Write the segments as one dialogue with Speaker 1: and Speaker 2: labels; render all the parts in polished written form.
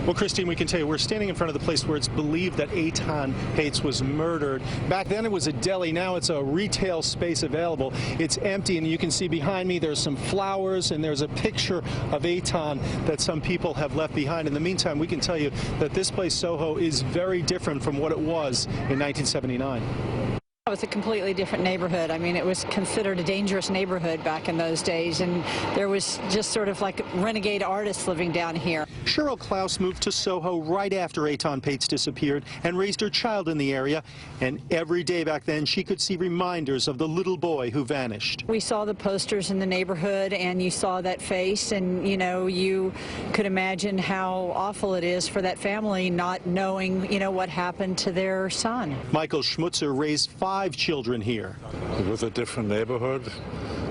Speaker 1: Well, Christine, we can tell you we're standing in front of the place where it's believed that Eitan Patz was murdered. Back then it was a deli. Now it's a retail space available. It's empty, and you can see behind me there's some flowers and there's a picture of Eitan that some people have left behind. In the meantime, we can tell you that this place, Soho, is very different from what it was in 1979.
Speaker 2: It was a completely different neighborhood. I mean, it was considered a dangerous neighborhood back in those days, and there was just sort of like renegade artists living down here.
Speaker 1: Cheryl Klaus moved to Soho right after Eitan Patz disappeared and raised her child in the area, and every day back then she could see reminders of the little boy who vanished.
Speaker 2: We saw the posters in the neighborhood, and you saw that face, and you could imagine how awful it is for that family not knowing, what happened to their son.
Speaker 1: Michael Schmutzer raised 5 children here.
Speaker 3: It was a different neighborhood.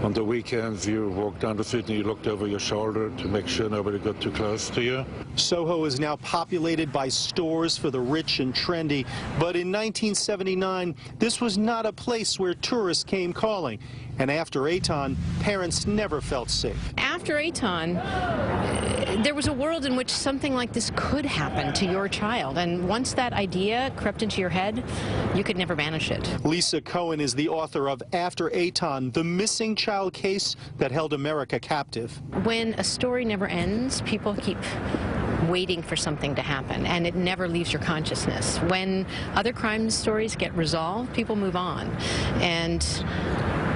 Speaker 3: On the weekends, you walked down the street and you looked over your shoulder to make sure nobody got too close to you.
Speaker 1: Soho is now populated by stores for the rich and trendy, but in 1979, this was not a place where tourists came calling. And after Eitan, parents never felt safe.
Speaker 4: After Eitan, there was a world in which something like this could happen to your child, and once that idea crept into your head, you could never banish it.
Speaker 1: Lisa Cohen is the author of After Eitan, the missing child case that held America captive.
Speaker 4: When a story never ends, people keep waiting for something to happen, and it never leaves your consciousness. When other crime stories get resolved, people move on, and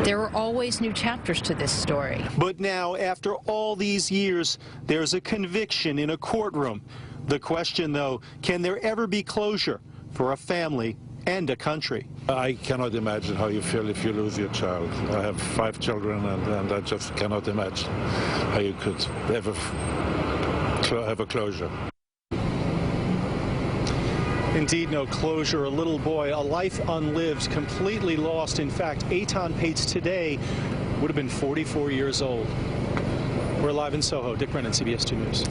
Speaker 4: there are always new chapters to this story.
Speaker 1: But now, after all these years, there's a conviction in a courtroom. The question, though, can there ever be closure for a family and a country?
Speaker 3: I cannot imagine how you feel if you lose your child. I have 5 children, and I just cannot imagine how you could ever have a closure.
Speaker 1: Indeed, no closure. A little boy, a life unlived, completely lost. In fact, Eitan Patz today would have been 44 years old. We're live in Soho. Dick Brennan, CBS 2 News.